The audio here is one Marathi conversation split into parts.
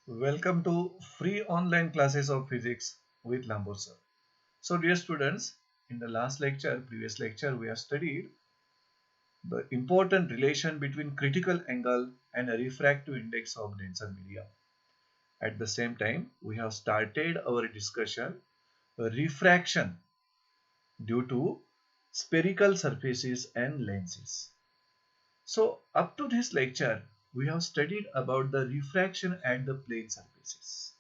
Welcome to free online classes of physics with Lambot sir. So dear students, in the previous lecture, we have studied the important relation between critical angle and a refractive index of denser media. At the same time, we have started our discussion refraction due to spherical surfaces and lenses. So up to this lecture, we have studied about the refraction at the plane surfaces.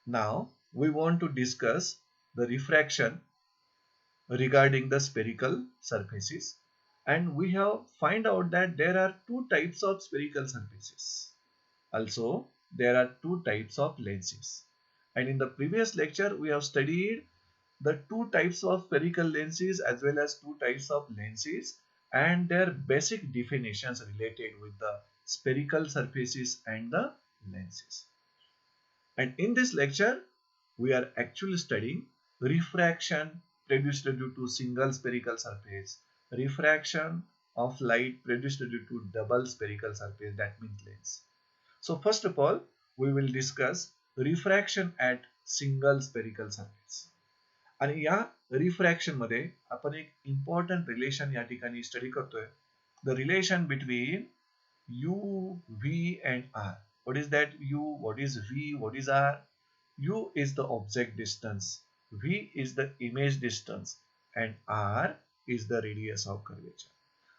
Now we want to discuss the refraction regarding the spherical surfaces, and we have find out that there are two types of spherical surfaces. Also there are two types of lenses, and in the previous lecture we have studied the two types of spherical lenses as well as two types of lenses and their basic definitions related with the spherical surfaces and the lenses. And in this lecture, we are actually studying refraction produced due to single spherical surface, refraction of light produced due to double spherical surface, that means lens. So first of all, we will discuss refraction at single spherical surface. आणि या रिफ्रॅक्शन मध्ये आपण एक इम्पॉर्टंट रिलेशन या ठिकाणी स्टडी करतोय, the relation between u, v and r. What is that u? What is v? What is r? U is the object distance, v is the image distance, and r is the radius of curvature.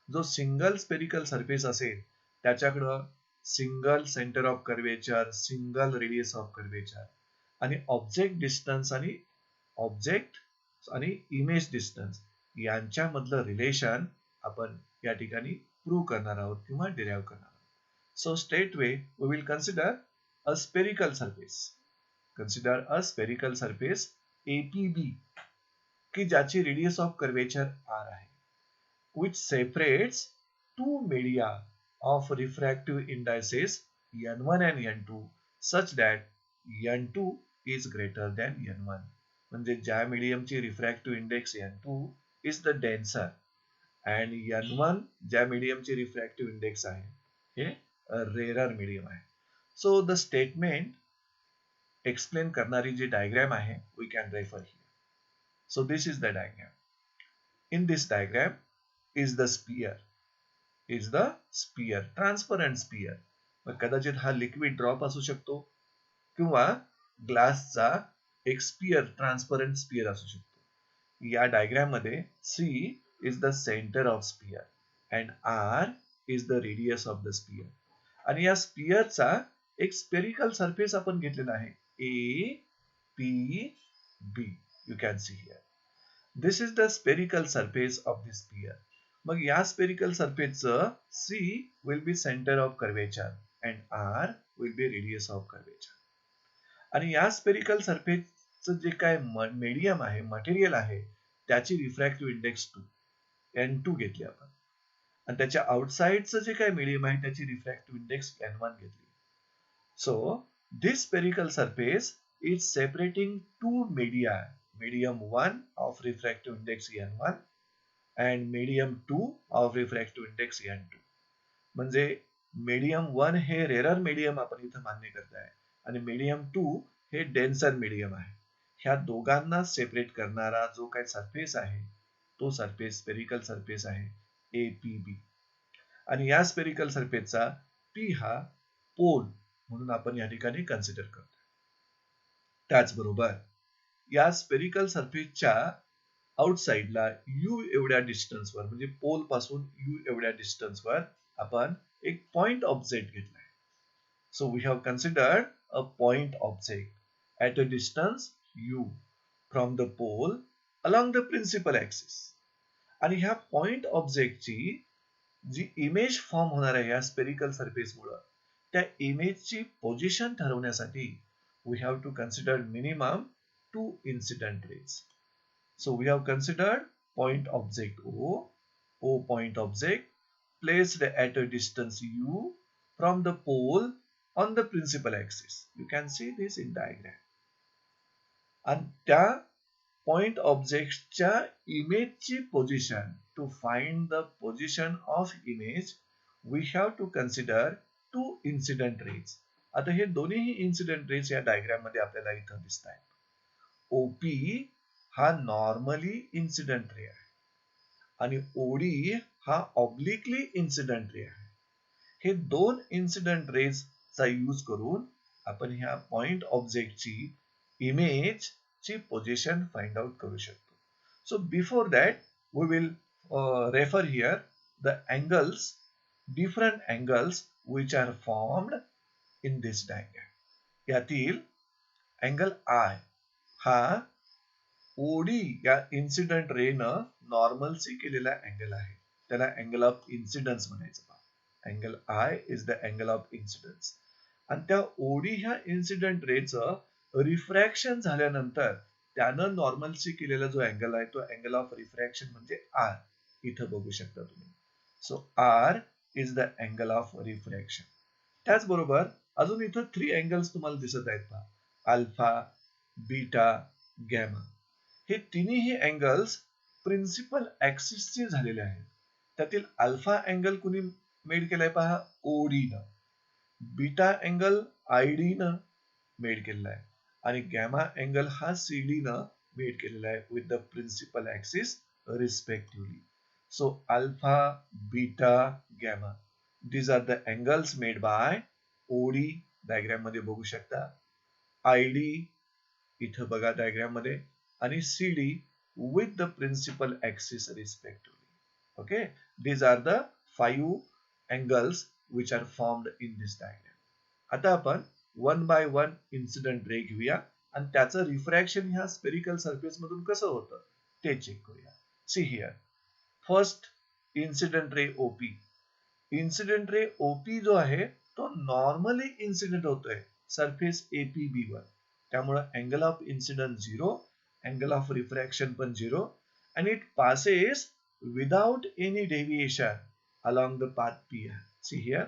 जो सिंगल स्पेरिकल सरफेस असेल त्याच्याकडं single centre of curvature, single radius of curvature आणि ऑब्जेक्ट डिस्टन्स आणि ऑब्जेक्ट आणि इमेज डिस्टन्स यांच्यामधलं रिलेशन आपण या ठिकाणी प्रूव्ह करणार आहोत किंवा डिराइव्ह करणार आहोत. So straightway we will consider a spherical surface. Consider a spherical surface APB की ज्याची रेडियस ऑफ कर्वेचर r आहे, which separates two media of refractive indices n1 and n2 such that n2 is greater than n1. म्हणजे ज्या मीडियमची refractive index n2 is the denser and n1 ज्या मीडियमची रिफ्रॅक्टिव्ह इंडेक्स आहे हे रेरर मीडियम आहे. सो द स्टेटमेंट एक्सप्लेन करणारी जी डायग्राम आहे we can refer here. So this is the diagram. In this diagram is the sphere transparent sphere. मग कदाचित हा लिक्विड ड्रॉप असू शकतो किंवा ग्लासचा एक स्पियर ट्रान्सपरंट स्पियर असू शकतो. या डायग्राम मध्ये C is the center of sphere and R is the radius of the sphere. आणि या स्पियरचा एक स्पेरिकल सरफेस आपण घेतलेला आहे APB. You can see here. This is the spherical surface of the sphere. मग या spherical सरफेसचं C will be center of curvature and R will be radius of curvature. आणि या स्पेरिकल सरफेसचं जे काय मीडियम आहे, मटेरियल आहे, त्याची रिफ्रॅक्टिव्ह इंडेक्स 2 n2 घेतली आपण आणि त्याच्या आउटसाइडचं जे काय मीडियम आहे त्याची रिफ्रॅक्टिव्ह इंडेक्स n1 घेतली. So this spherical surface is separating two media, medium 1 of refractive index n1 and medium 2 of refractive index n2. म्हणजे मीडियम 1 हे रेरर मीडियम आपण इथं मान्य करताय आणि मीडियम 2 हे डेन्सर मीडियम आहे. ह्या दोघांना सेपरेट करणारा जो काही सरफेस आहे तो सरफेस स्पेरिकल सरफेस आहे APB. आणि या स्पेरिकल सरफेसचा P हा पोल म्हणून आपण या ठिकाणी कन्सिडर करतो. त्याचबरोबर या स्पेरिकल सरफेसच्या आउटसाइडला U एवढ्या डिस्टन्सवर म्हणजे पोल पासून U एवढ्या डिस्टन्सवर आपण एक पॉइंट ऑब्जेक्ट घेतलाय. So we have considered a point object at a distance u from the pole along the principal axis. आणि ह्या पॉइंट ऑब्जेक्टची जी इमेज फॉर्म होणार आहे या स्पेरिकल सरफेसमुळे त्या इमेजची पोझिशन ठरवण्यासाठी we have to consider minimum two incident rays. So we have considered point object O point object placed at a distance u from the pole on the principal axis. You can see this in diagram. आणि त्या पॉइंट ऑब्जेक्टच्या इमेजची position, to find the position of image we have to consider two incident rays. आता हे दोन्हीही इन्सिडेंट रेज या डायग्राम मध्ये आपल्याला इथं दिसत आहेत. ओपी हा नॉर्मली इन्सिडेंट रे आहे आणि ओडी हा ऑब्लिकली इन्सिडेंट रे आहे. हे दोन इन्सिडेंट रेज चा यूज करून आपण ह्या पॉइंट ऑब्जेक्टची इमेज ची पोझिशन फाइंड आउट करू शकतो. So before that we will refer here the angles, different angles which are formed in this diagram. यातील अँगल I हा ओडी या इन्सिडेंट रे न नॉर्मलसी केलेला अँगल आहे. त्याला अँगल ऑफ इन्सिडन्स म्हणायचं. Angle I is the angle of incidence. आणि त्या ओडी ह्या इन्सिडेंट रेचं रिफ्रॅक्शन झाल्यानंतर त्यानं नॉर्मलसी केलेला जो अँगल आहे तो अँगल ऑफ रिफ्रॅक्शन म्हणजे R. इथं बघू शकता तुम्ही. So R is the angle of refraction. त्याचबरोबर अजून इथं 3 अँगल्स तुम्हाला दिसत आहेत पहा. Alpha, beta, gamma. हे तिन्ही अँगल्स प्रिन्सिपल ऍक्सिसचे झालेले आहेत. त्यातील अल्फा अँगल कुणी मेड केलाय पहा, ओडी न. बीटा अँगल आयडी न मेड केलेला आहे आणि गॅमा अँगल हा सीडी न मेड केलेला आहे with the principal axis respectively. So alpha, beta, gamma. These are the angles made by OD. Diagram मध्ये बघू शकता. ID इथं बघा डायग्राम मध्ये आणि CD with the principal axis respectively. Okay. These are the 5 angles which are formed in this diagram. आता आपण one by one incident ray घेऊया आणि त्याचं रिफ्रॅक्शन ह्या स्पेरिकल सरफेस मधून कसं होतं ते चेक करूया. See here. First incident ray OP. Incident ray OP जो आहे तो नॉर्मली इन्सिडेंट होतोय सरफेस एपीबी वर. त्यामुळे angle of incidence 0, angle of refraction पण 0 and it passes without any deviation along the path P. See here,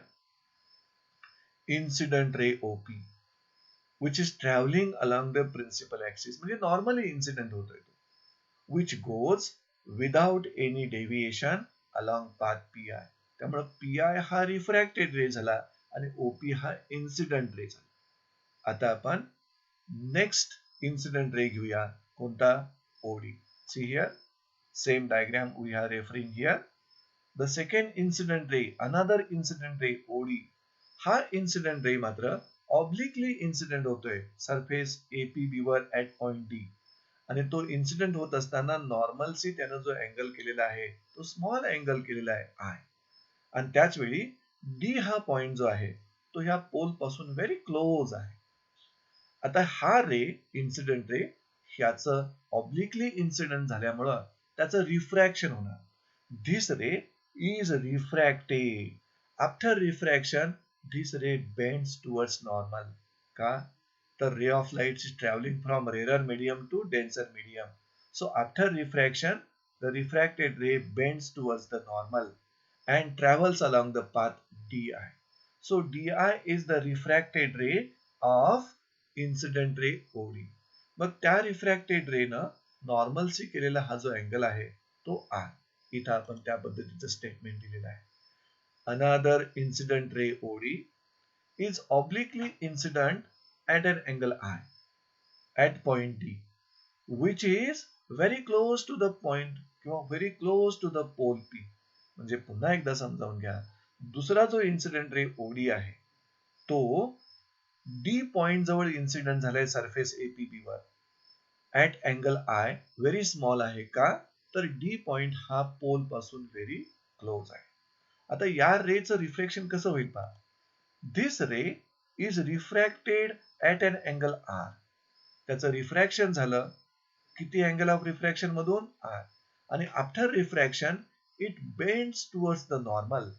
incident ray OP which is traveling along the principal axis म्हणजे normally incident होतोय तो, which goes without any deviation along path PI. त्यामुळे PI हा रिफ्रॅक्टेड रे झाला आणि OP हा इन्सिडेंट रे झाला. आता आपण नेक्स्ट इन्सिडेंट रे घेऊया. कोणता? OD. See here, same diagram we are referring here. The second incident ray, another incident ray OD. हा इन्सिडेंट रे मात्र ऑब्लिकली इन्सिडेंट होतोय सरफेस एपीबी वर ऍट पॉइंट डी आणि तो इन्सिडेंट होत असताना नॉर्मलसी त्यानं जो अँगल केलेला आहे तो स्मॉल अँगल केलेला आहे आय आणि त्याच वेळी डी हा पॉइंट जो आहे तो ह्या पोल पासून व्हेरी क्लोज आहे. आता हा रे इन्सिडेंट रे ह्याचं ऑब्लिकली इन्सिडेंट झाल्यामुळं त्याचं रिफ्रॅक्शन होणार. This ray is refracted. After refraction this ray bends towards normal. का? The ray of light is traveling from rarer medium to denser medium. So after refraction, the refracted ray bends towards the normal and travels along the path DI. So DI is the refracted ray of incident ray OD. मग त्या refracted ray न नॉर्मलसी केलेला हा जो अँगल आहे तो R. इथं आपण त्या पद्धतीचं स्टेटमेंट दिलेलं आहे. Another incident ray OD is obliquely incident at an angle I at point D, which is very close to the point किंवा very close to the pole P. म्हणजे पुन्हा एकदा समजावून घ्या. दुसरा जो इन्सिडेंट रे OD आहे तो D पॉइंट जवळ इन्सिडेंट झालाय सरफेस एपीबी वर at angle I very small आहे. का? तर D पॉइंट हा पोल पासून व्हेरी क्लोज आहे. आता या रेचं रिफ्लेक्शन कसं होईल पहा. This ray is refracted at an angle R. त्याचं रिफ्रॅक्शन झालं किती अँगल ऑफ रिफ्रॅक्शन मधून R आणि after refraction it bends towards the normal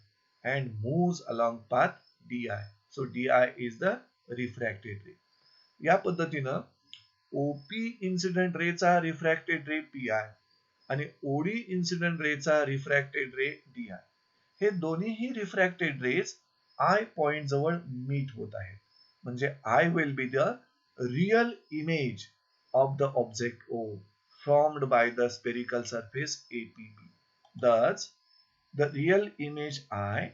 and moves along path DI. So DI is the refracted ray. या पद्धतीनं OP इन्सिडेंट रेचा रिफ्रॅक्टेड रे PI आणि OD इन्सिडेंट रेचा रिफ्रॅक्टेड रे DI हे दोन्हीही रिफ्रॅक्टेड रेज I पॉइंट जवळ मीट होत आहेत. म्हणजे I will be the real image of the object O formed by the spherical surface APB. Thus, the real image I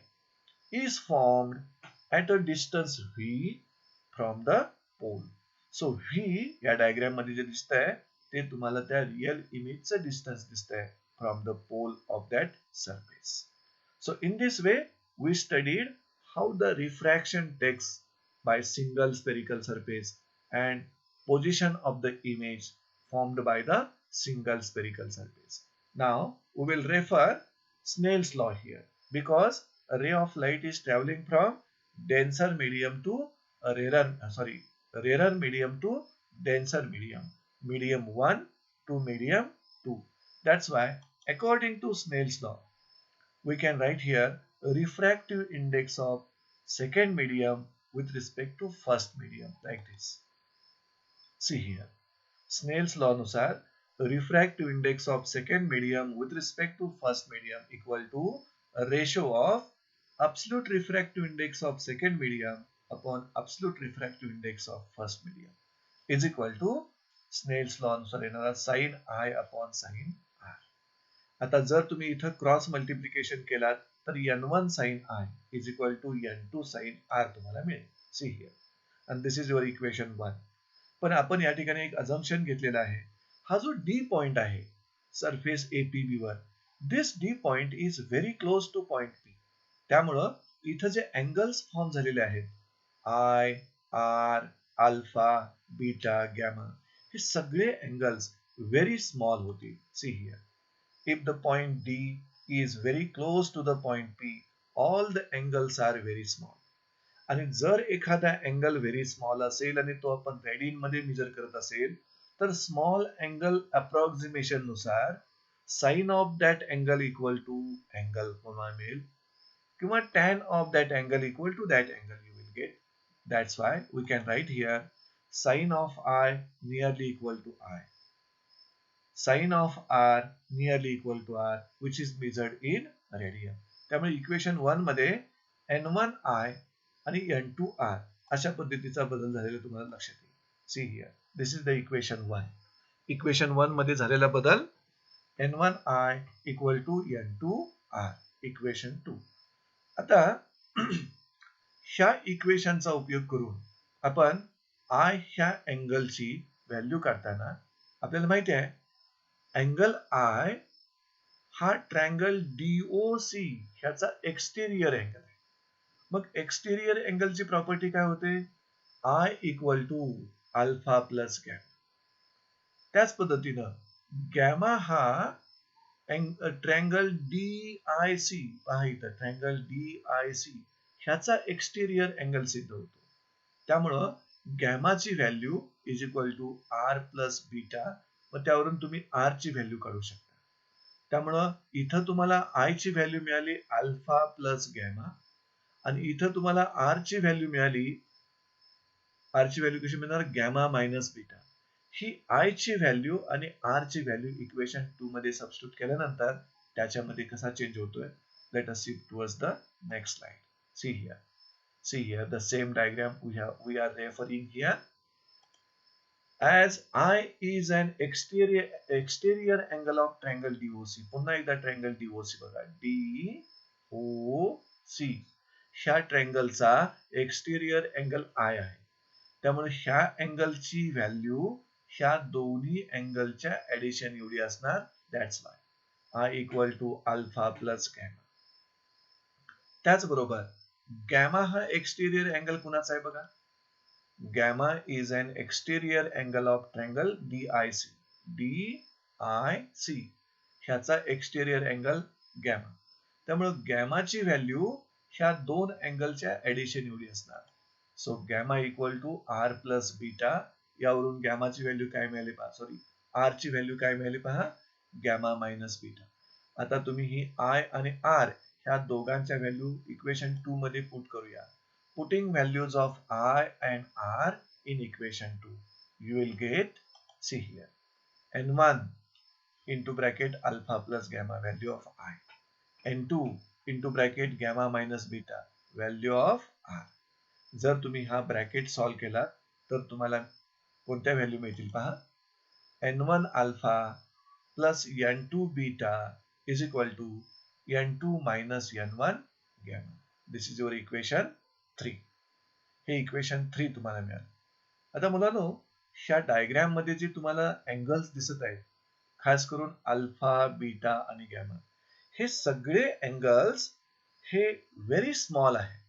is formed at a distance V from the pole. So V या डायग्राम मध्ये जे दिसतंय ते तुम्हाला त्या रियल इमेजचं डिस्टन्स दिसतंय from the pole of that surface. So in this way, we studied how the refraction takes by single spherical surface and position of the image formed by the single spherical surface. Now we will refer Snell's law here because a ray of light is traveling from denser medium to a rarer medium to denser medium, medium 1 to medium 2. That's why according to Snell's law, we can write here refractive index of second medium with respect to first medium like this. See here, Snell's law नुसार refractive index of second medium with respect to first medium equal to a ratio of absolute refractive index of second medium upon absolute refractive index of first medium is equal to Snell's law नुसार येणारा sin I upon sin R. आता जर तुम्ही इथं क्रॉस मल्टिप्लिकेशन केलात तर n1 sin I is equal to n2 sin R तुम्हाला मिळेल. See here and this is your equation 1. पण आपण या ठिकाणी एक अझम्पशन घेतलेला आहे. हा जो डी पॉइंट आहे सरफेस APB वर, this D point is very close to point P. त्यामुळं इथं जे अँगल्स फॉर्म झालेले आहेत I, R, alpha, beta, gamma, हे सगळे अँगल्स व्हेरी स्मॉल होतील. See here, if the point D is very close to the point P, all the angles are very small. आणि जर एखादा अँगल व्हेरी स्मॉल असेल आणि तो आपण रेडियन मध्ये मेजर करत असेल तर स्मॉल अँगल अप्रॉक्सिमेशन नुसार sine of that angle equal to angle मिळेल किंवा tan of that angle equal to that angle you will get. That's why we can write here sine of I nearly equal to I, sin of R nearly equal to R, which is measured in radian. त्यामुळे इक्वेशन 1 मध्ये n1I आणि n2R अशा पद्धतीचा बदल झालेला तुम्हाला लक्षात येईल. See here, this is the equation 1. Equation 1 मध्ये झालेला बदल n1I equal to n2R, equation 2. आता ह्या इक्वेशनचा उपयोग करून आपण I ह्या अँगलची व्हॅल्यू काढताना आपल्याला माहिती आहे अँगल I हा ट्रायंगल DOC ह्याचा एक्सटेरियर अँगल आहे. मग एक्सटेरियर अँगलची प्रॉपर्टी काय होते? I equal to alpha plus gamma. त्याच पद्धतीनं गॅमा हा ट्रायंगल DIC, पहा इथं ट्रायंगल DIC ह्याचा एक्सटेरियर अँगल सिद्ध होतो. त्यामुळं गॅमाची value is equal to R plus beta, मग त्यावरून तुम्ही R ची व्हॅल्यू काढू शकता. त्यामुळं इथं तुम्हाला I ची व्हॅल्यू मिळाली अल्फा प्लस गॅमा आणि इथं तुम्हाला R ची व्हॅल्यू मिळाली, R ची व्हॅल्यू कशी मिळणार? Gamma minus beta. ही I ची व्हॅल्यू आणि R ची व्हॅल्यू इक्वेशन 2 मध्ये सबस्टिट्यूट केल्यानंतर त्याच्यामध्ये कसा चेंज होतोय? Let us see towards the next slide. See here the same diagram we are referring here. As I is an exterior angle of triangle DOC. पुन्हा एकदा triangle DOC बघा, DOC ह्या ट्रायंगलचा एक्सटेरियर अँगल I आहे. त्यामुळे ह्या अँगलची व्हॅल्यू ह्या दोन्ही अँगलच्या ऍडिशन एवढी असणार. That's why I equal to alpha plus gamma. त्याचबरोबर गॅमा हा एक्सटेरियर अँगल कुणाचा आहे बघा. Gamma is an exterior angle of triangle DIC. DIC ह्याचा एक्सटेरियर अँगल गॅमा. त्यामुळे गॅमाची व्हॅल्यू ह्या दोन अँगलच्या ऍडिशन एवढी असणार. So gamma equal to R plus beta. यावरून गॅमाची व्हॅल्यू काय मिळाली पहा, सॉरी R ची व्हॅल्यू काय मिळाली पहा, गॅमा मायनस बीटा. आता तुम्ही ही I आणि R ह्या दोघांच्या व्हॅल्यू इक्वेशन 2 मध्ये पुट करूया. Putting values of I and R in equation 2, you will get, see here, n1 into bracket alpha plus gamma, value of I, n2 into bracket gamma minus beta, value of R. जर तुम्ही हा ब्रॅकेट सॉल्व केला तर तुम्हाला कोणत्या व्हॅल्यू मिळतील पहा. n1 alpha plus n2 beta is equal to n2 minus n1 gamma. This is your equation 3. हे इक्वेशन 3 तुम्हाला मिळालं. आता मुलांनो, ह्या डायग्राम मध्ये जे तुम्हाला अँगल्स दिसत आहेत, खास करून अल्फा, बीटा आणि गॅमा, हे सगळे अँगल्स हे व्हेरी स्मॉल आहे.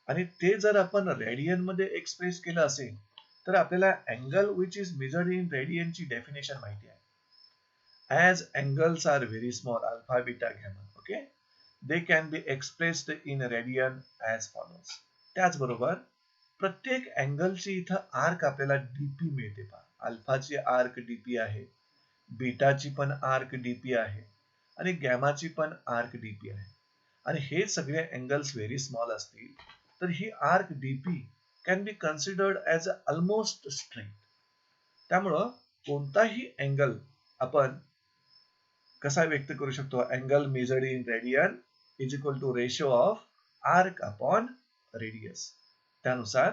आणि ते जर आपण रेडियन मध्ये एक्सप्रेस केलं असेल तर आपल्याला angle which is measured in रेडियनची डेफिनेशन माहिती आहे. As angles are very small, alpha, beta, gamma, okay, they can be expressed in radian as follows. त्याचबरोबर प्रत्येक अँगलची इथं आर्क आपल्याला डीपी मिळते पहा. अल्फाची आर्क डीपी आहे, बीटाची पण आर्क डीपी आहे आणि गॅमाची पण आर्क डीपी आहे. आणि हे सगळे अँगल्स व्हेरी स्मॉल असतील तर ही arc DP can be considered as almost straight. त्यामुळं कोणताही अँगल आपण कसा व्यक्त करू शकतो? Angle measured in radian is equal to ratio of arc upon radius. त्यानुसार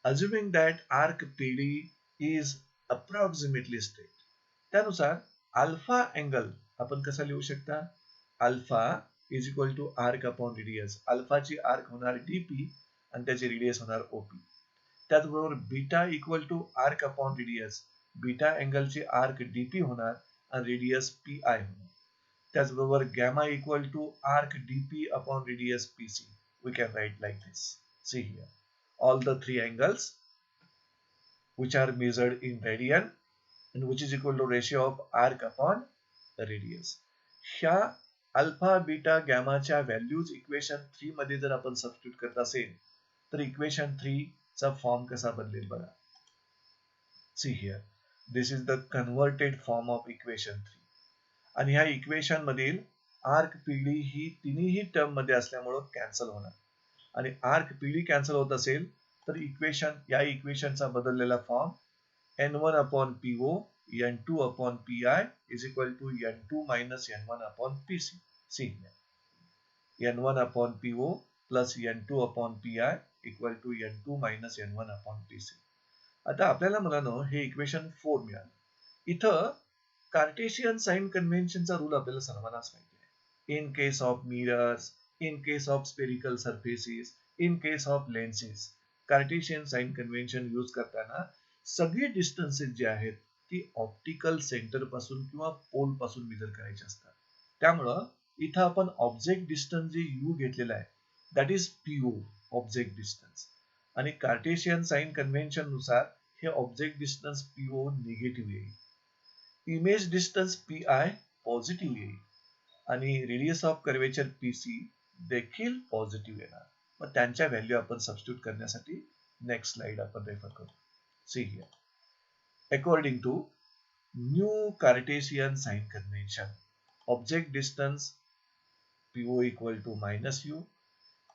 assuming that arc PD is approximately straight, त्यानुसार अल्फा अँगल आपण कसा लिहू शकता? Alpha is equal to arc upon radius. अल्फाची आर्क होणार डीपी आणि त्याची रेडियस होणार ओपी. त्याचबरोबर beta equal to arc upon radius. Beta अँगलची आर्क डीपी होणार आणि रेडियस पी आय होणार. त्याचबरोबर gamma equal to arc DP upon radius PC. We can write like this. See here all the three angles which are measured in radian and which is equal to ratio of arc upon the radius. ह्या अल्फा बीटा गॅमाच्या व्हॅल्यूज इक्वेशन 3 मध्ये जर आपण सबस्टिट्यूट करत असेल तर इक्वेशन 3 चा फॉर्म कसा बदलेल बघा. See here, this is the converted form of equation 3. आणि ह्या इक्वेशन मधील आर्क पीडी ही तिन्ही टर्म मध्ये असल्यामुळे कॅन्सल होणार. आणि आर्क पीडी कॅन्सल होत असेल तर या इक्वेशनचा बदललेला form n1 upon PO n2 upon PI is equal to n2 minus n1 upon PC. See n1 upon PO plus n2 upon PI equal to n2 minus n1 upon PC. आता आपल्याला मुलांनो हे इक्वेशन 4 मिळालं. इथं कार्टेशियन साइन कन्व्हेन्शनचा रूल आपल्याला सर्वांनाच माहिती आहे. In case of mirrors, in case of spherical surfaces, in case of lenses, Cartesian sign convention use करताना सगळी डिस्टन्सेस जे आहेत ती ऑप्टिकल सेंटर पासून किंवा पोल पासून मेजर करायची असतात. त्यामुळं इथं आपण ऑब्जेक्ट डिस्टन्स जे यू घेतलेला आहे that is PO, object distance. आणि कार्टेशियन साइन कन्व्हेन्शन नुसार हे ऑब्जेक्ट डिस्टन्स पीओ निगेटिव्ह येईल, image distance P I positive येईल आणि रेडियस ऑफ कर्वेचर पीसी देखील पॉझिटिव्ह येणार. मग त्यांच्या व्हॅल्यू आपण सबस्टिट्यूट करण्यासाठी नेक्स्ट स्लाइड आपण रेफर करू. See here, according to new Cartesian sign convention, object distance PO equal to minus u,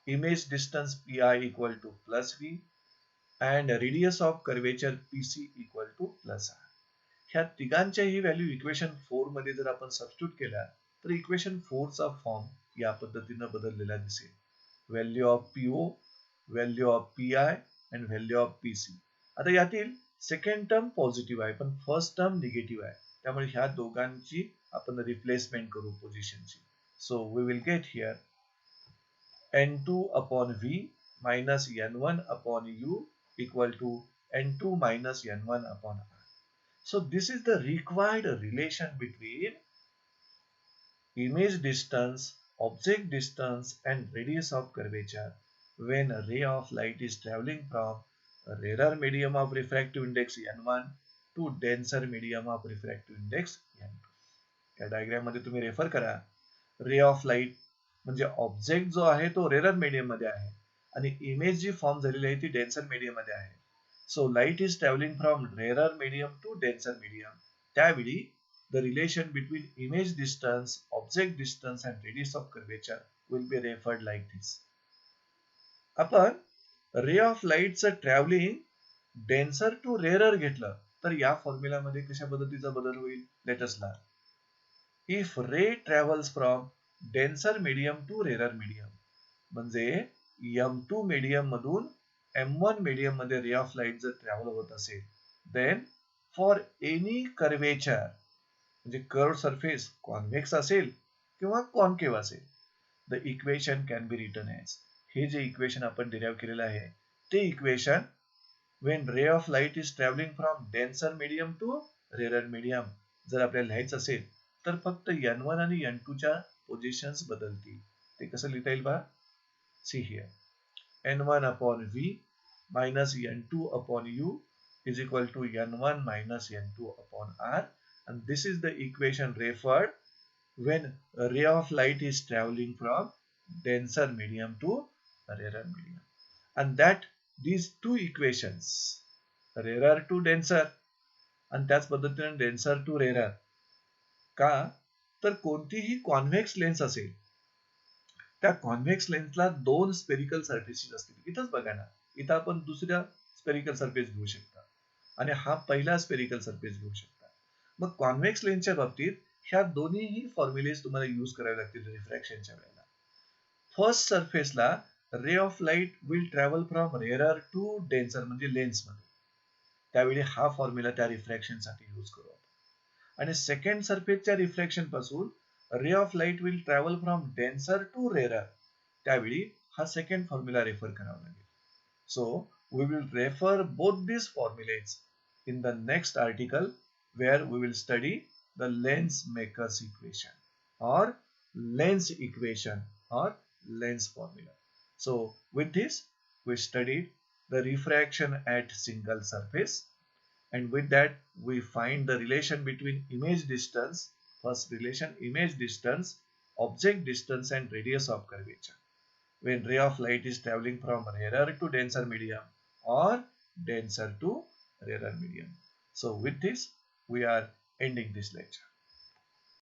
image distance PI equal to plus V and radius of curvature PC equal to plus R. ह्या तिघांच्याही व्हॅल्यू इक्वेशन 4 मध्ये जर आपण सबस्टिट्यूट केल्या तर इक्वेशन 4 चा फॉर्म या पद्धतीने बदललेला दिसेल. Value of PO, value of PI and value of PC. आता यातील सेकंड टर्म पॉझिटिव्ह आहे पण फर्स्ट टर्म निगेटिव्ह आहे. त्यामुळे ह्या दोघांची आपण रिप्लेसमेंट करू पोझिशनची. So we will get here n2 upon V minus n1 upon U equal to n2 minus n1 upon R. So this is the required relation between image distance, object distance and radius of curvature when a ray of light is traveling from a rarer medium of refractive index n1 to denser medium of refractive index n2. या डायग्राम मध्ये तुम्ही रेफर करा. रे ऑफ लाईट म्हणजे ऑब्जेक्ट जो आहे तो रेरर मीडियम मध्ये आहे आणि इमेज जी फॉर्म झालेली आहे ती डेन्सर मीडियम मध्ये आहे. So light is travelling from rarer medium to denser medium. त्यावेळी the relation between image distance, object distance and radius of curvature will be referred like this. आपण रे ऑफ लाईटचं ट्रॅव्हलिंग डेन्सर टू रेरर घेतलं तर या फॉर्म्युलामध्ये कशा पद्धतीचा बदल होईल? Let us learn. If ray travels from denser medium to rarer medium म्हणजे M2 मीडियम मधून M1 मीडियम मध्ये रे ऑफ लाईट जर ट्रॅव्हल होत असेल देन फॉर एनी कर्वेचर म्हणजे कर्व सरफेस कॉन्व्हेक्स असेल किंवा कॉन्केव्ह असेल the equation can be written as, हे जे इक्वेशन आपण डिराइव्ह केलेलं आहे ते equation when ray of light is traveling from denser medium to rarer medium जर आपल्याला लिहायचं असेल तर फक्त n1 आणि n2 च्या पोझिशन्स बदलतील. ते कसं लिहिता येईल पहा. See here n1 upon v minus n2 upon u is equal to n1 minus n2 upon r, and this is the equation referred when a ray of light is traveling from denser medium to rarer medium, and that these two equations rarer to denser आणि त्याच पद्धतीने denser to rarer का तर कोणतीही कॉन्व्हेक्स लेन्स असेल त्या कॉन्व्हेक्स लेन्सला दोन स्पेरिकल सरफेसेस असतील. इथंच बघा ना, इथं आपण दुसऱ्या स्पेरिकल सरफेस घेऊ शकता आणि हा पहिला स्पेरिकल सरफेस घेऊ शकता. मग कॉन्व्हेक्स लेन्सच्या बाबतीत ह्या दोन्हीही फॉर्म्युलेज तुम्हाला यूज करावे लागतील रिफ्रॅक्शनच्या वेळेला. फर्स्ट सरफेसला ray of light will travel from rarer to denser म्हणजे लेन्स मध्ये, त्यावेळी हा फॉर्म्युला त्या रिफ्रॅक्शनसाठी यूज करू आपण. आणि सेकंड सरफेसच्या रिफ्रॅक्शन पासून ray of light will travel from denser to rarer, त्यावेळी हा सेकंड फॉर्म्युला रेफर करावा लागेल. So we will refer both these formulas in the next article where we will study the lens makers equation or lens equation or lens formula. So with this we studied the refraction at single surface, and with that we find the relation between image distance, first relation image distance, object distance and radius of curvature when ray of light is traveling from rarer to denser medium or denser to rarer medium. So with this we are ending this lecture.